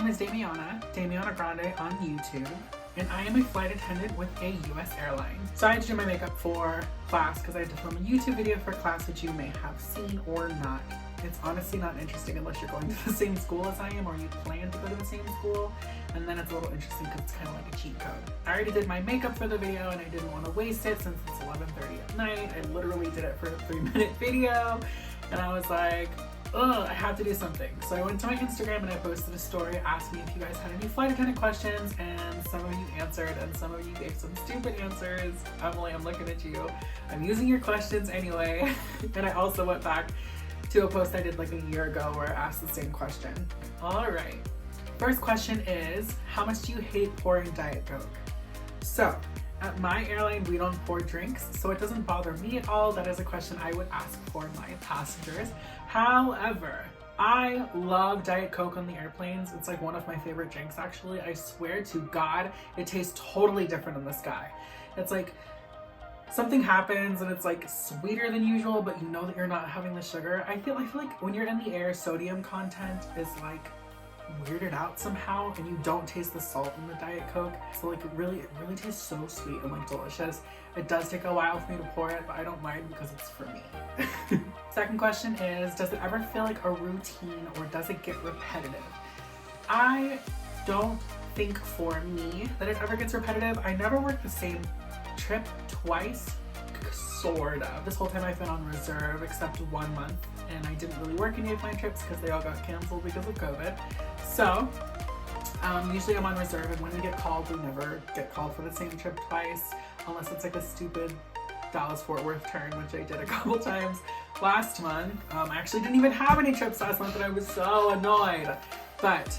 name is Damiana Grande on YouTube, and I am a flight attendant with a US airline. So I had to do my makeup for class because I had to film a YouTube video for class that you may have seen or not. It's honestly not interesting unless you're going to the same school as I am or you plan to go to the same school, and then it's a little interesting because it's kind of like a cheat code. I already did my makeup for the video and I didn't want to waste it since it's 11:30 at night. I literally did it for a 3-minute video and I was like, ugh, I have to do something. So I went to my Instagram and I posted a story asking if you guys had any flight attendant questions, and some of you answered and some of you gave some stupid answers. Emily, I'm looking at you. I'm using your questions anyway. And I also went back to a post I did like a year ago where I asked the same question. All right. First question is, how much do you hate pouring Diet Coke? So, at my airline, we don't pour drinks, so it doesn't bother me at all. That is a question I would ask for my passengers. However, I love Diet Coke on the airplanes. It's like one of my favorite drinks, actually. I swear to God, it tastes totally different in the sky. It's like something happens and it's like sweeter than usual, but you know that you're not having the sugar. I feel like when you're in the air, sodium content is like weirded out somehow, and you don't taste the salt in the Diet Coke. So like it really tastes so sweet and like delicious. It does take a while for me to pour it, but I don't mind because it's for me. Second question is, does it ever feel like a routine or does it get repetitive? I don't think for me that it ever gets repetitive. I never work the same trip twice, sort of. This whole time I've been on reserve except 1 month, and I didn't really work any of my trips because they all got canceled because of COVID. So usually I'm on reserve, and when we get called, we never get called for the same trip twice unless it's like a stupid Dallas-Fort Worth turn, which I did a couple times last month. I actually didn't even have any trips last month and I was so annoyed. But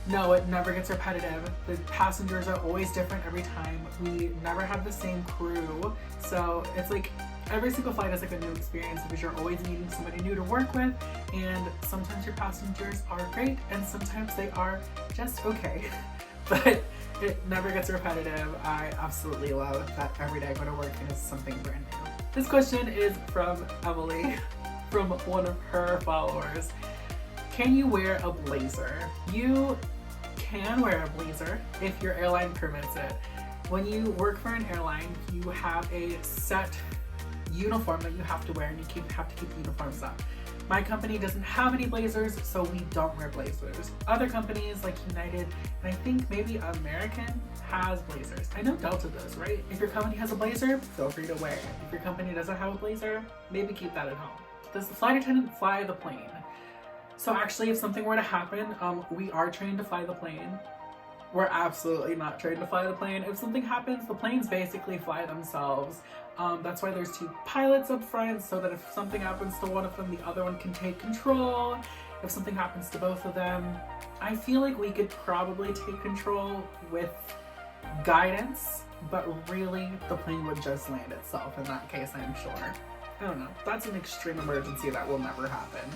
no, it never gets repetitive. The passengers are always different every time. We never have the same crew. So it's like every single flight is like a new experience because you're always meeting somebody new to work with, and sometimes your passengers are great and sometimes they are just okay. But it never gets repetitive. I absolutely love that every day I go to work and it's something brand new. This question is from Emily, from one of her followers. Can you wear a blazer? You can wear a blazer if your airline permits it. When you work for an airline, you have a set uniform that you have to wear, and you have to keep uniforms up. My company doesn't have any blazers, so we don't wear blazers. Other companies like United, and I think maybe American, has blazers. I know Delta does, right? If your company has a blazer, feel free to wear it. If your company doesn't have a blazer, maybe keep that at home. Does the flight attendant fly the plane? So actually, if something were to happen, we are trained to fly the plane. We're absolutely not trained to fly the plane. If something happens, the planes basically fly themselves. That's why there's 2 pilots up front, so that if something happens to one of them, the other one can take control. If something happens to both of them, I feel like we could probably take control with guidance, but really the plane would just land itself in that case, I'm sure. I don't know. That's an extreme emergency that will never happen.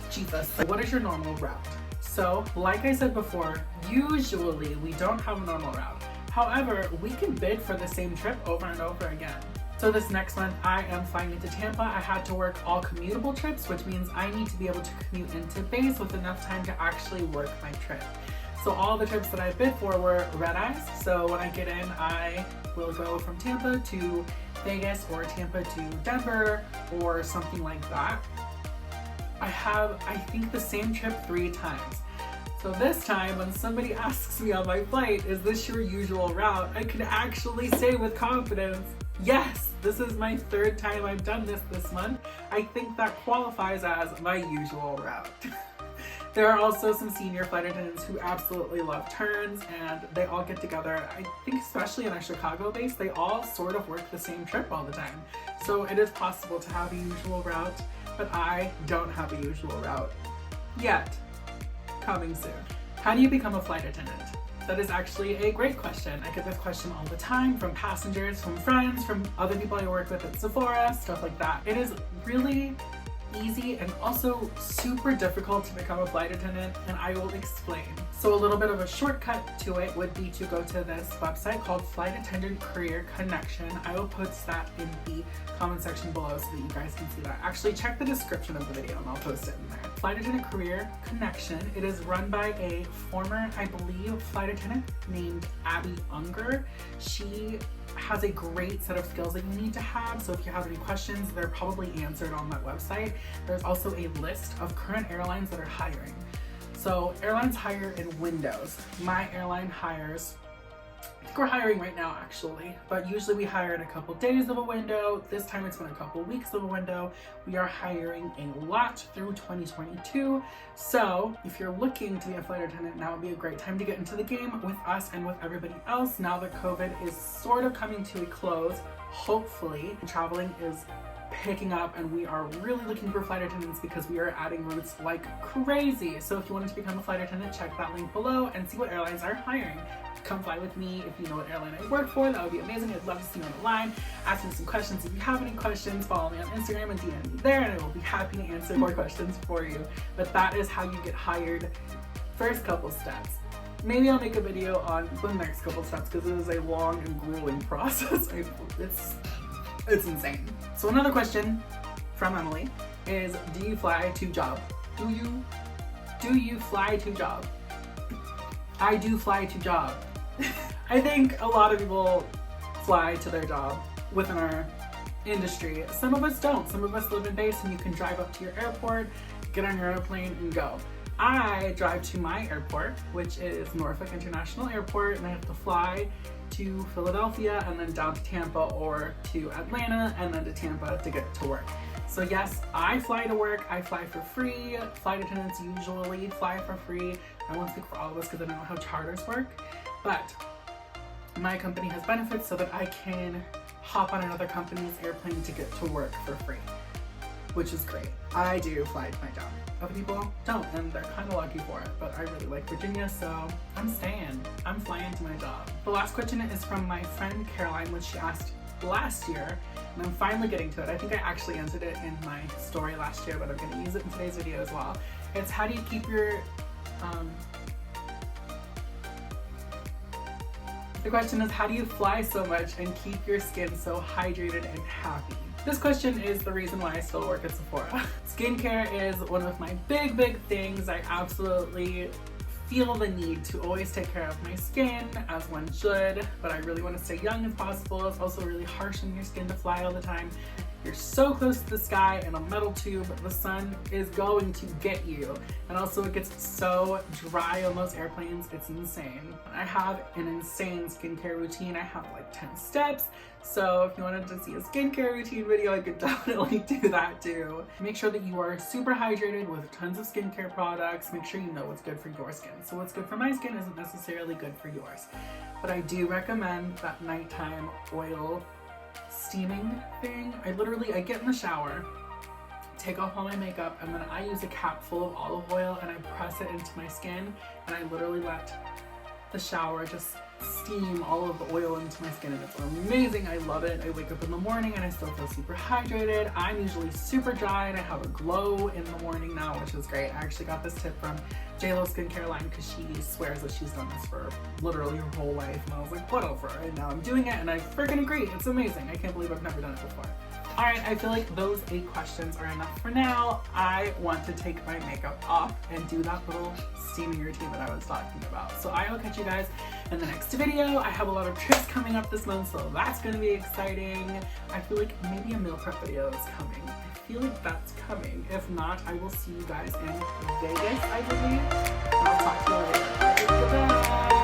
Jesus. What is your normal route? So, like I said before, usually we don't have a normal route. However, we can bid for the same trip over and over again. So this next month, I am flying into Tampa. I had to work all commutable trips, which means I need to be able to commute into base with enough time to actually work my trip. So all the trips that I bid for were red-eyes. So when I get in, I will go from Tampa to Vegas or Tampa to Denver or something like that. I have, I think, the same trip 3 times. So this time, when somebody asks me on my flight, is this your usual route? I can actually say with confidence, yes, this is my 3rd time I've done this month. I think that qualifies as my usual route. There are also some senior flight attendants who absolutely love turns, and they all get together. I think especially in our Chicago base, they all sort of work the same trip all the time. So it is possible to have a usual route, but I don't have a usual route yet. Coming soon. How do you become a flight attendant? That is actually a great question. I get this question all the time from passengers, from friends, from other people I work with at Sephora, stuff like that. It is really easy and also super difficult to become a flight attendant, and I will explain. So a little bit of a shortcut to it would be to go to this website called Flight Attendant Career Connection. I will put that in the comment section below so that you guys can see that. Actually, check the description of the video and I'll post it in there. Flight Attendant Career Connection. It is run by a former, I believe, flight attendant named Abby Unger. She has a great set of skills that you need to have, so if you have any questions, they're probably answered on that website. There's also a list of current airlines that are hiring. So airlines hire in windows. My airline hires, I think we're hiring right now actually, but usually we hire in a couple days of a window. This time it's been a couple weeks of a window. We are hiring a lot through 2022. So if you're looking to be a flight attendant, now would be a great time to get into the game with us and with everybody else. Now that COVID is sort of coming to a close, hopefully traveling is picking up and we are really looking for flight attendants because we are adding routes like crazy. So if you wanted to become a flight attendant, check that link below and see what airlines are hiring. Come fly with me if you know what airline I work for. That would be amazing. I'd love to see you on the line. Ask me some questions. If you have any questions, follow me on Instagram and DM me there and I will be happy to answer more questions for you. But that is how you get hired. First couple steps. Maybe I'll make a video on the next couple steps because it is a long and grueling process. It's insane. So another question from Emily is, do you fly to job? Do you fly to job? I do fly to job. I think a lot of people fly to their job within our industry. Some of us don't. Some of us live in base and you can drive up to your airport, get on your airplane and go. I drive to my airport, which is Norfolk International Airport, and I have to fly to Philadelphia and then down to Tampa or to Atlanta and then to Tampa to get to work. So yes, I fly to work. I fly for free. Flight attendants usually fly for free. I won't speak for all of us because I don't know how charters work, but my company has benefits so that I can hop on another company's airplane to get to work for free, which is great. I do fly to my job. Other people don't, and they're kind of lucky for it, but I really like Virginia, so I'm staying. I'm flying to my job. The last question is from my friend Caroline, which she asked last year, and I'm finally getting to it. I think I actually answered it in my story last year, but I'm gonna use it in today's video as well. It's how do you keep your, the question is, how do you fly so much and keep your skin so hydrated and happy? This question is the reason why I still work at Sephora. Skincare is one of my big things. I absolutely feel the need to always take care of my skin, as one should, but I really want to stay young as possible. It's also really harsh on your skin to fly all the time. You're so close to the sky in a metal tube, the sun is going to get you. And also it gets so dry on those airplanes, it's insane. I have an insane skincare routine. I have like 10 steps. So if you wanted to see a skincare routine video, I could definitely do that too. Make sure that you are super hydrated with tons of skincare products. Make sure you know what's good for your skin. So what's good for my skin isn't necessarily good for yours. But I do recommend that nighttime oil steaming thing. I get in the shower, take off all my makeup, and then I use a cap full of olive oil and I press it into my skin, and I literally let the shower just steam all of the oil into my skin, and it's amazing. I love it. I wake up in the morning and I still feel super hydrated. I'm usually super dry and I have a glow in the morning now, which is great. I actually got this tip from JLo Skincare line because she swears that she's done this for literally her whole life, and I was like, whatever, and now I'm doing it and I freaking agree. It's amazing. I can't believe I've never done it before. Alright, I feel like those 8 questions are enough for now. I want to take my makeup off and do that little steaming routine that I was talking about. So I will catch you guys in the next video. I have a lot of trips coming up this month, so that's going to be exciting. I feel like maybe a meal prep video is coming. I feel like that's coming. If not, I will see you guys in Vegas, I believe. I'll talk to you later. Goodbye.